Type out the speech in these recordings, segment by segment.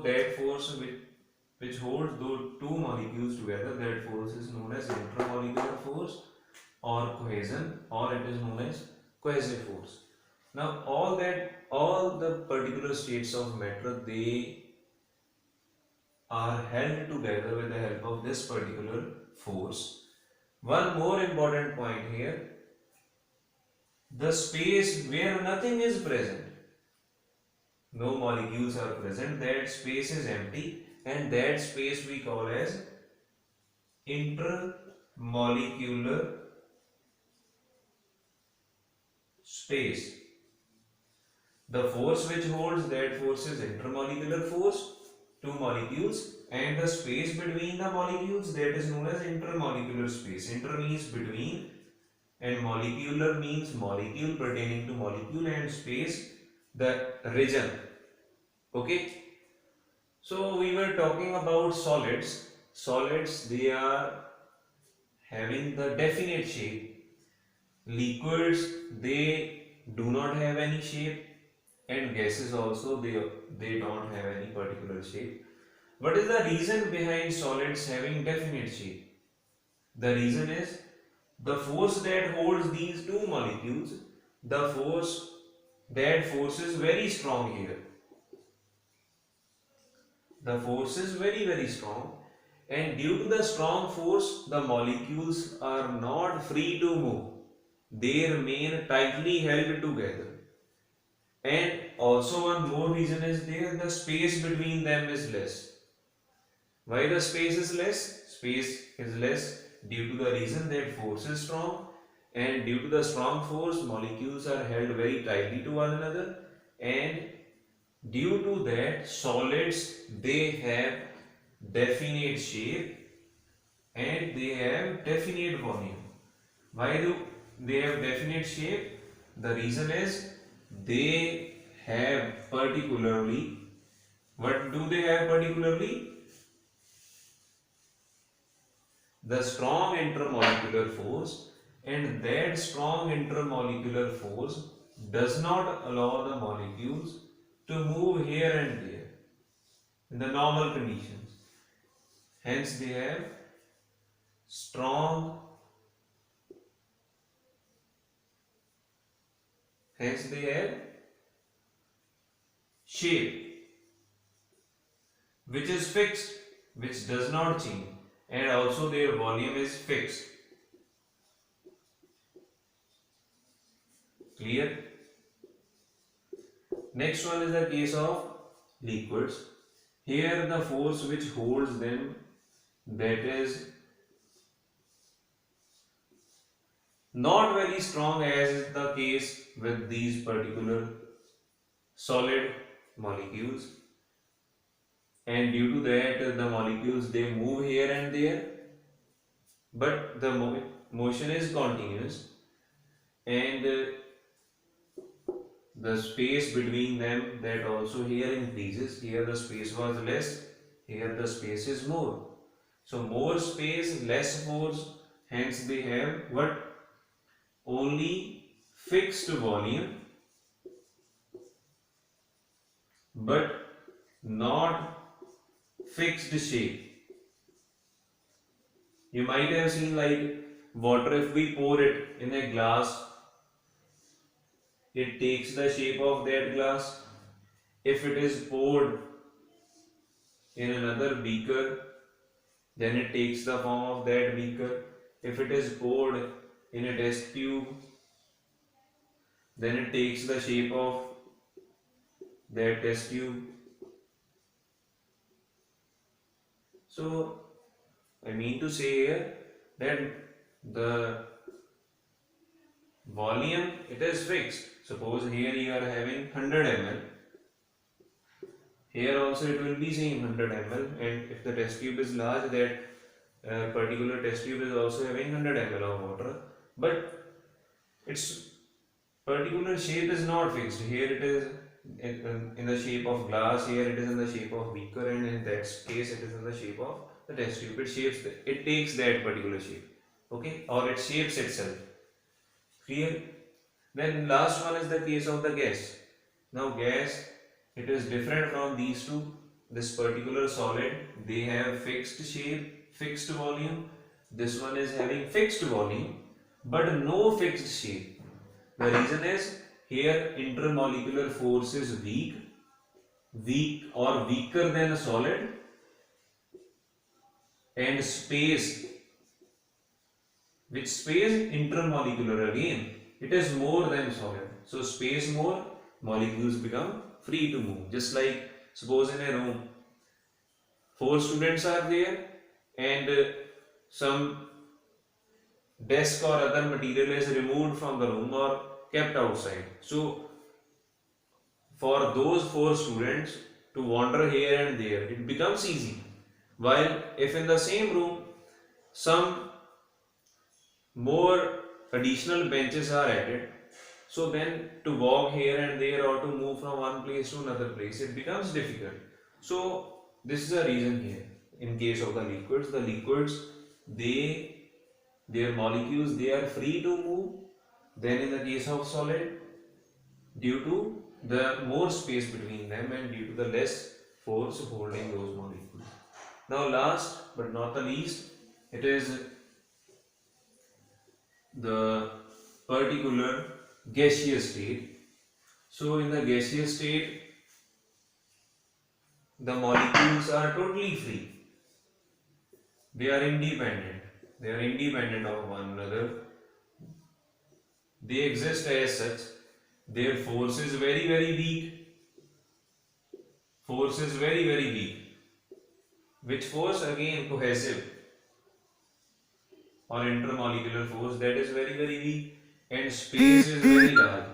that force which holds those two molecules together, that force is known as intermolecular force or cohesion, or it is known as cohesive force. Now all the particular states of matter, they are held together with the help of this particular force. One more important point here, the space where nothing is present, no molecules are present, that space is empty, and that space we call as intermolecular space. The force which holds that force is intermolecular force, two molecules, and the space between the molecules, that is known as intermolecular space. Inter means between, and molecular means molecule, pertaining to molecule, and space the region. Okay, so we were talking about solids. Solids, they are having the definite shape. Liquids, they do not have any shape, and gases also, they don't have any particular shape. What is the reason behind solids having definite shape? The reason is the force that holds these two molecules, the force, that force is very strong here. The force is very strong, and due to the strong force, the molecules are not free to move. They remain tightly held together. And also one more reason is there, the space between them is less. Why the space is less? Space is less due to the reason that force is strong, and due to the strong force, molecules are held very tightly to one another, and due to that, solids, they have definite shape and they have definite volume. Why do they have definite shape? The reason is they have particularly, what do they have particularly? The strong intermolecular force, and that strong intermolecular force does not allow the molecules to move here and there in the normal conditions. Hence they have strong, hence they have shape which is fixed, which does not change, and also their volume is fixed. Clear? Next one is the case of liquids. Here the force which holds them, that is not very strong as is the case with these particular solid molecules, and due to that the molecules, they move here and there, but the motion is continuous, and the space between them, that also here increases. Here the space was less, here the space is more. So more space, less force, hence they have what? Only fixed volume, but not fixed shape. You might have seen like water, if we pour it in a glass, it takes the shape of that glass. If it is poured in another beaker, then it takes the form of that beaker. If it is poured in a test tube, then it takes the shape of that test tube. So I mean to say here that the volume, it is fixed. Suppose here you are having 100 ml, here also it will be same 100 ml, and if the test tube is large, that particular test tube is also having 100 ml of water, but its particular shape is not fixed. Here it is in the shape of glass, here it is in the shape of beaker, and in that case it is in the shape of the test tube. It takes that particular shape, okay, or it shapes itself. Clear? Then last one is the case of the gas. Now gas, it is different from these two. this particular solid, they have fixed shape, fixed volume. This one is having fixed volume but no fixed shape. The reason is here intermolecular force is weak or weaker than a solid, and space, which space intermolecular again, it is more than solid. So space more, molecules become free to move. Just like suppose in a room, 4 students are there and some desk or other material is removed from the room or kept outside. So for those 4 students to wander here and there, it becomes easy. While if in the same room some more additional benches are added, so then to walk here and there or to move from one place to another place, it becomes difficult. So this is the reason here. In case of the liquids, their molecules, they are free to move. Then in the case of solid, due to the more space between them and due to the less force holding those molecules. Now last but not the least, it is the particular gaseous state. So in the gaseous state, the molecules are totally free. They are independent. They are independent of one another. They exist as such. Their force is very weak. Force is very weak. Which force? Again cohesive or intermolecular force, that is very weak, and space is very large.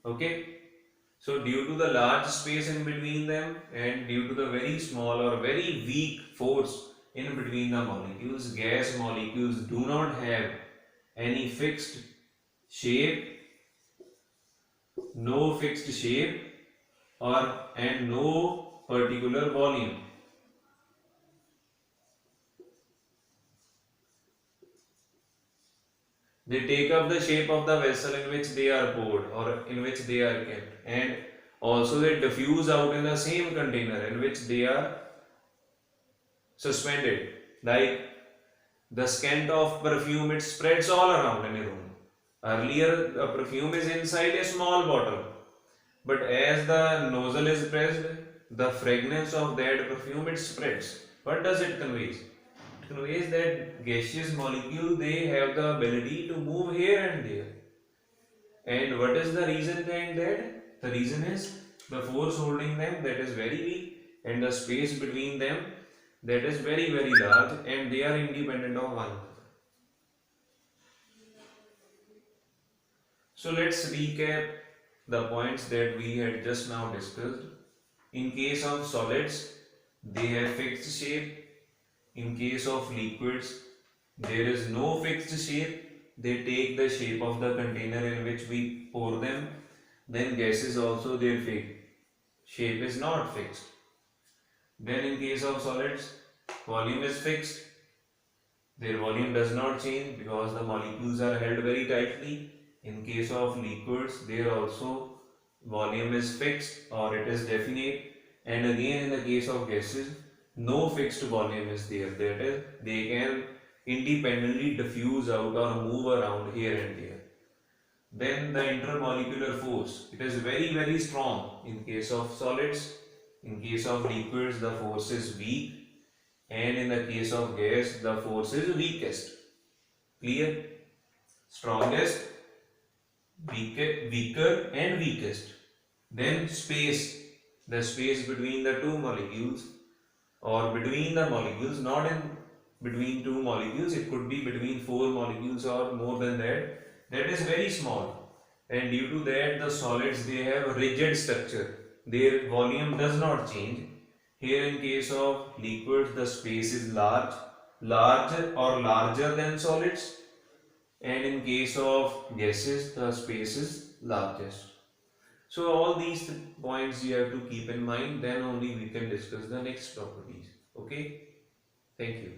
Okay, so due to the large space in between them and due to the very small or very weak force in between the molecules, gas molecules do not have any fixed shape, no fixed shape and no particular volume. They take up the shape of the vessel in which they are poured or in which they are kept, and also they diffuse out in the same container in which they are suspended. Like the scent of perfume, it spreads all around in a room. Earlier, the perfume is inside a small bottle, but as the nozzle is pressed, the fragrance of that perfume, it spreads. What does it convey? Conveys that gaseous molecule, they have the ability to move here and there. And what is the reason behind that? The reason is the force holding them, that is very weak, and the space between them, that is very large, and they are independent of one another. So let's recap the points that we had just now discussed. In case of solids, they have fixed shape. In case of liquids, there is no fixed shape. They take the shape of the container in which we pour them. Then gases also, their shape is not fixed. Then in case of solids, volume is fixed. Their volume does not change because the molecules are held very tightly. In case of liquids, there also volume is fixed or it is definite. And again in the case of gases, no fixed volume is there. That is, they can independently diffuse out or move around here and there. Then the intermolecular force, it is very strong in case of solids. In case of liquids, the force is weak, and in the case of gas, the force is weakest. Clear? Strongest, weaker and weakest. Then space, the space between the two molecules or between the molecules, not in between two molecules, it could be between 4 molecules or more than that, that is very small, and due to that the solids, they have rigid structure, their volume does not change. Here in case of liquids, the space is larger or larger than solids, and in case of gases, the space is largest. So all these points you have to keep in mind, then only we can discuss the next properties. Okay, thank you.